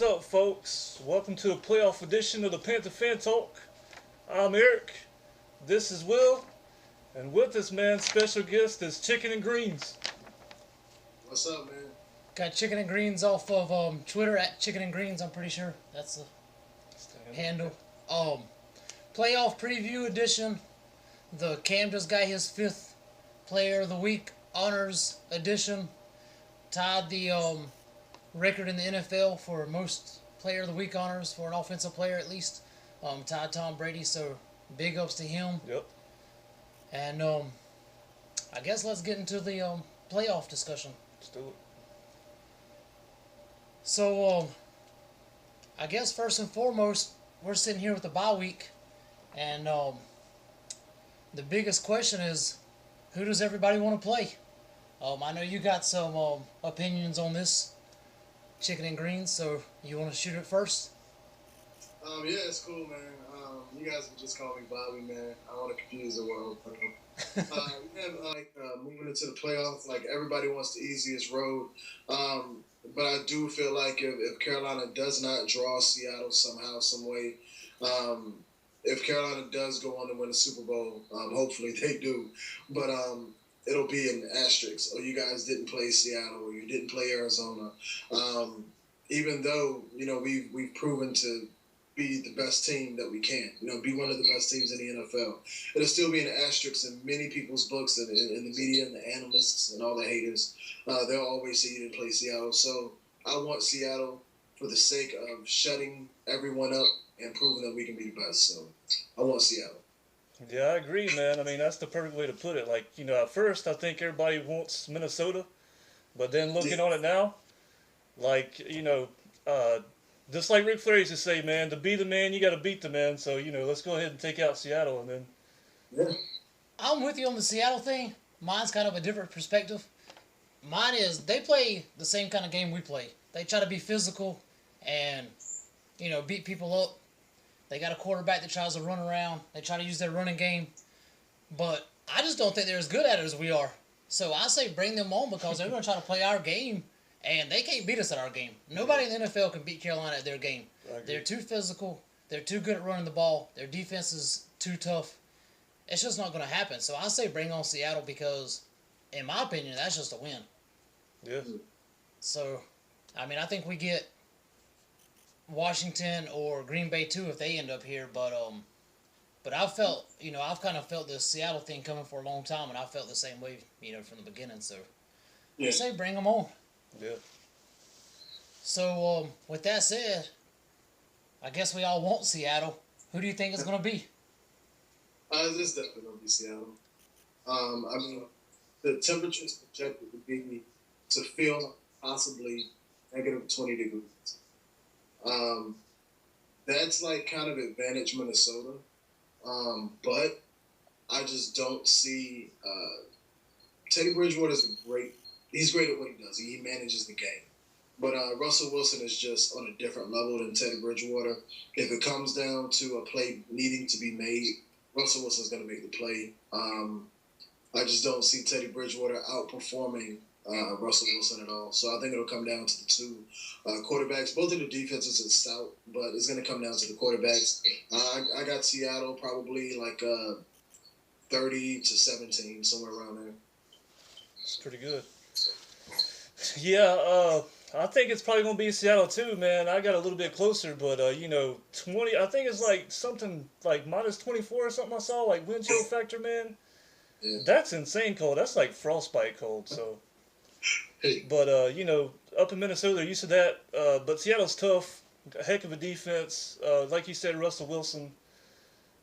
up, folks? Welcome to a playoff edition of the Panther Fan Talk. I'm Eric. This is Will. And with us, man, special guest is Chicken and Greens. What's up, man? Got Chicken and Greens off of Twitter at Chicken and Greens. I'm pretty sure that's the handle. Playoff preview edition. The Cam just got his 5th Player of the Week honors edition. Tied the record in the NFL for most Player of the Week honors for an offensive player at least. Tied Tom Brady, so big ups to him. Yep. And I guess let's get into the playoff discussion. Let's do it. So, I guess first and foremost, we're sitting here with the bye week, and the biggest question is, who does everybody want to play? I know you got some opinions on this, Chicken and Greens, so you want to shoot it first? Yeah, it's cool, man. You guys can just call me Bobby, man. I don't want to confuse the world. Moving into the playoffs, like everybody wants the easiest road. But I do feel like if Carolina does not draw Seattle somehow, some way, if Carolina does go on to win the Super Bowl, hopefully they do. But it'll be an asterisk. Oh, you guys didn't play Seattle, or you didn't play Arizona. Even though we've proven to be the best team that we can, be one of the best teams in the NFL. It'll still be an asterisk in many people's books and in the media and the analysts and all the haters. They'll always say you didn't play Seattle. So I want Seattle for the sake of shutting everyone up and proving that we can be the best. So I want Seattle. Yeah, I agree, man. I mean, that's the perfect way to put it. Like, at first I think everybody wants Minnesota, but then looking on it now, like, just like Ric Flair used to say, man, to be the man, you got to beat the man. So, let's go ahead and take out Seattle and then. Yeah. I'm with you on the Seattle thing. Mine's kind of a different perspective. Mine is they play the same kind of game we play. They try to be physical and, beat people up. They got a quarterback that tries to run around. They try to use their running game. But I just don't think they're as good at it as we are. So I say bring them on because they're going to try to play our game. And they can't beat us at our game. Nobody in the NFL can beat Carolina at their game. They're too physical. They're too good at running the ball. Their defense is too tough. It's just not going to happen. So I say bring on Seattle because, in my opinion, that's just a win. Yeah. So, I think we get Washington or Green Bay too if they end up here. But I've felt, I've kind of felt the Seattle thing coming for a long time, and I felt the same way, from the beginning. So I say bring them on. Yeah. So, with that said, I guess we all want Seattle. Who do you think it's going to be? It's definitely going to be Seattle. The temperature is projected to feel possibly negative 20 degrees. That's like kind of advantage Minnesota. But I just don't see Teddy Bridgewater's great. He's great at what he does. He manages the game. But Russell Wilson is just on a different level than Teddy Bridgewater. If it comes down to a play needing to be made, Russell Wilson's going to make the play. I just don't see Teddy Bridgewater outperforming Russell Wilson at all. So I think it'll come down to the two quarterbacks. Both of the defenses are stout, but it's going to come down to the quarterbacks. I got Seattle probably like 30-17, somewhere around there. It's pretty good. Yeah, I think it's probably going to be Seattle too, man. I got a little bit closer, but, 20, I think it's like something like minus 24 or something I saw, like wind chill factor, man. Yeah. That's insane cold. That's like frostbite cold, so. But, up in Minnesota, they're used to that. But Seattle's tough, a heck of a defense. Like you said, Russell Wilson.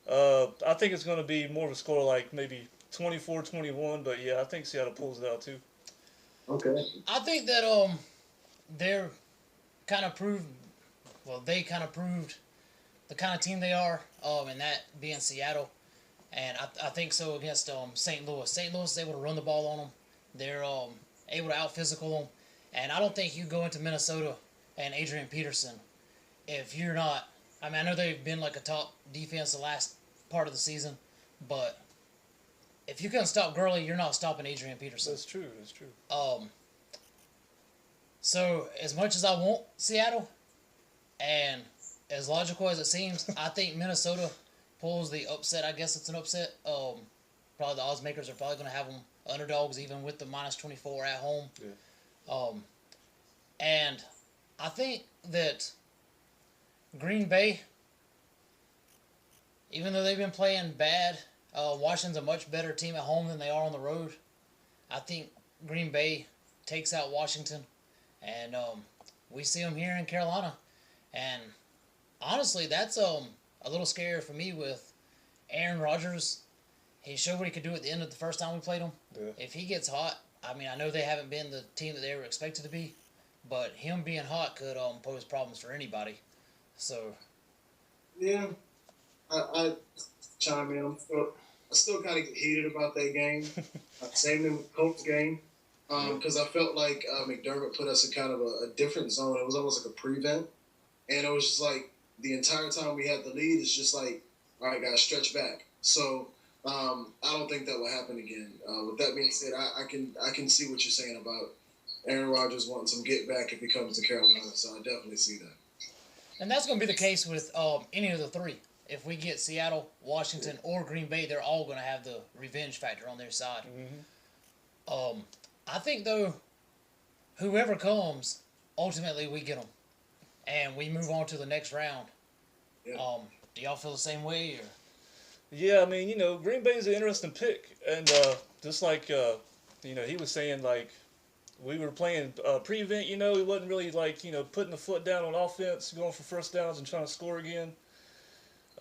I think it's going to be more of a score like maybe 24-21, but yeah, I think Seattle pulls it out too. Okay. I think that they're kind of proved. Well, they kind of proved the kind of team they are. And that being Seattle, and I think so against St. Louis. St. Louis is able to run the ball on them. They're able to out physical them, and I don't think you go into Minnesota and Adrian Peterson if you're not. I know they've been like a top defense the last part of the season, but if you can stop Gurley, you're not stopping Adrian Peterson. That's true. That's true. So as much as I want Seattle, And as logical as it seems, I think Minnesota pulls the upset. I guess it's an upset. Probably the odds makers are probably going to have them underdogs even with the -24 at home. Yeah. And I think that Green Bay, even though they've been playing bad, Washington's a much better team at home than they are on the road. I think Green Bay takes out Washington, and we see them here in Carolina. And honestly, that's a little scarier for me with Aaron Rodgers. He showed what he could do at the end of the first time we played him. Yeah. If he gets hot, I mean, I know they haven't been the team that they were expected to be, but him being hot could pose problems for anybody. So. Yeah, I chime in. I still kind of get heated about that game. Same thing with Colts game. Because I felt like McDermott put us in kind of a different zone. It was almost like a prevent. And it was just like the entire time we had the lead, it's just like, all right, guys, stretch back. So I don't think that will happen again. With that being said, I can see what you're saying about Aaron Rodgers wanting some get back if he comes to Carolina. So I definitely see that. And that's going to be the case with any of the three. If we get Seattle, Washington, or Green Bay, they're all going to have the revenge factor on their side. Mm-hmm. I think, though, whoever comes, ultimately we get them. And we move on to the next round. Yeah. Do y'all feel the same way? Or? Yeah, I mean, Green Bay is an interesting pick. And just like, he was saying, like, we were playing prevent, we wasn't really, like, putting the foot down on offense, going for first downs and trying to score again.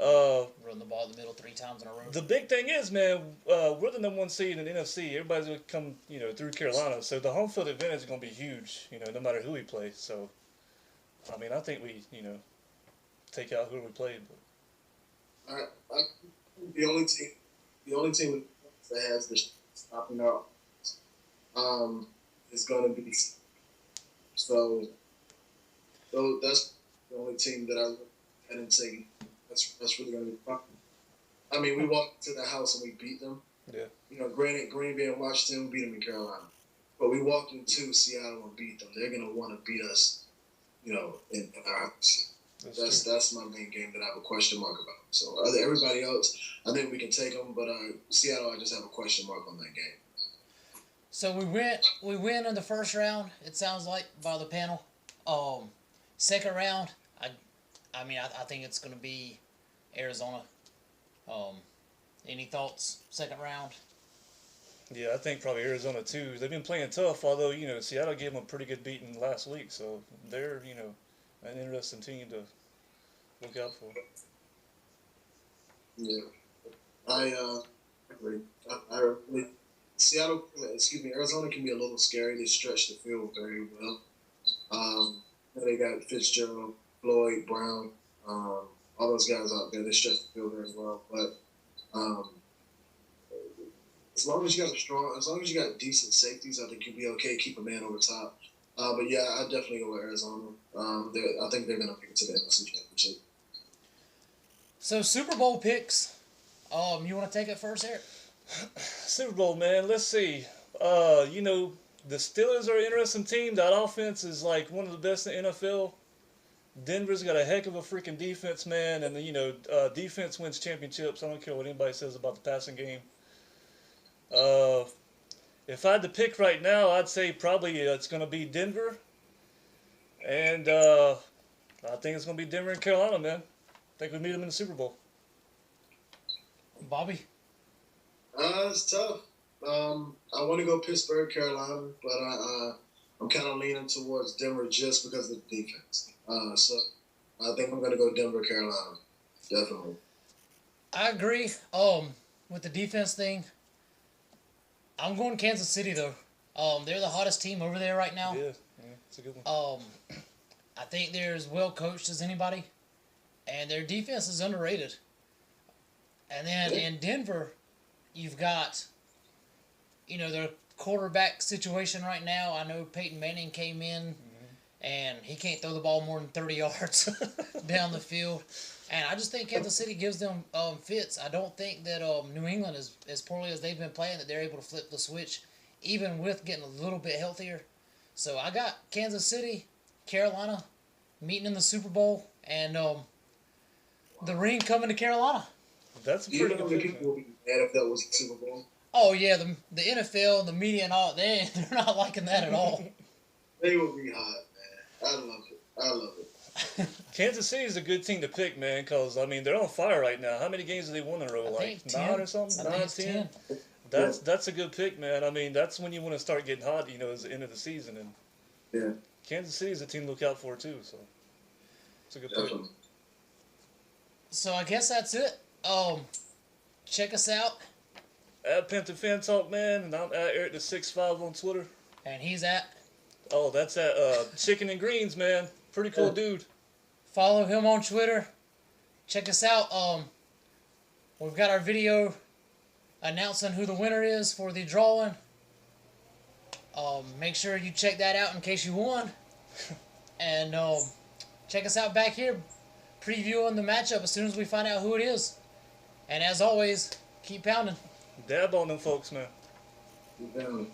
Run the ball in the middle 3 times in a row. The big thing is, man, we're the number 1 seed in the NFC. Everybody's going to come, through Carolina. So the home field advantage is going to be huge, no matter who we play. So, I mean, I think we, take out who we play. But the only team that has the stopping out is going to be so that's the only team that I look at and say that's really going to be fun. I mean, we walked to the house and we beat them. Yeah. Granted, Green Bay and Washington beat them in Carolina, but we walked into Seattle and beat them. They're going to want to beat us, in our house. That's my main game that I have a question mark about. So everybody else, I think we can take them, but Seattle, I just have a question mark on that game. So we win in the first round. It sounds like by the panel. Second round, I think it's going to be Arizona. Any thoughts? Second round. Yeah, I think probably Arizona too. They've been playing tough, although Seattle gave them a pretty good beating last week, so they're an interesting team to look out for. Yeah, I agree. Arizona can be a little scary. They stretch the field very well. They got Fitzgerald, Floyd, Brown, all those guys out there. They stretch the field very well. But as long as you got decent safeties, I think you'll be okay. Keep a man over top. But yeah, I definitely go with Arizona. I think they're gonna make it to the NFC Championship. So Super Bowl picks. You want to take it first, Eric? Super Bowl, man. Let's see. The Steelers are an interesting team. That offense is like one of the best in the NFL. Denver's got a heck of a freaking defense, man, and defense wins championships. I don't care what anybody says about the passing game. If I had to pick right now, I'd say probably it's going to be Denver, and I think it's going to be Denver and Carolina, man. I think we meet them in the Super Bowl. Bobby? It's tough. I want to go Pittsburgh, Carolina, but I'm kind of leaning towards Denver just because of the defense. So I think I'm going to go Denver, Carolina, definitely. I agree. With the defense thing, I'm going Kansas City though. They're the hottest team over there right now. Yeah, it's a good one. I think they're as well coached as anybody, and their defense is underrated. And then in Denver, you've got, their quarterback situation right now. I know Peyton Manning came in, and he can't throw the ball more than 30 yards down the field. And I just think Kansas City gives them fits. I don't think that New England, is as poorly as they've been playing, that they're able to flip the switch, even with getting a little bit healthier. So I got Kansas City, Carolina, meeting in the Super Bowl. and the ring coming to Carolina. That's a Do you pretty know good the pick, people man. will be mad if that was the Super Bowl? Oh yeah, the NFL, the media, and all they're not liking that at all. They will be hot, man. I love it. I love it. Kansas City is a good team to pick, man, because, I mean, they're on fire right now. How many games have they won in a row? I Like think 9 10. or something? I think 9, it's 10? 10. That's a good pick, man. I mean, that's when you want to start getting hot, you know, is the end of the season. And Yeah, Kansas City is a team to look out for, too, so it's a good pick. definitely. So I guess that's it. Check us out, At Panther Fan Talk, man, and I'm at Eric the 6'5" on Twitter. and he's at. Oh, that's at ChickenNGreens, man. Pretty cool dude. Follow him on Twitter. Check us out. We've got our video announcing who the winner is for the drawing. Make sure you check that out in case you won. And check us out back here, previewing the matchup as soon as we find out who it is. And as always, keep pounding. Dab on them folks, man. Definitely.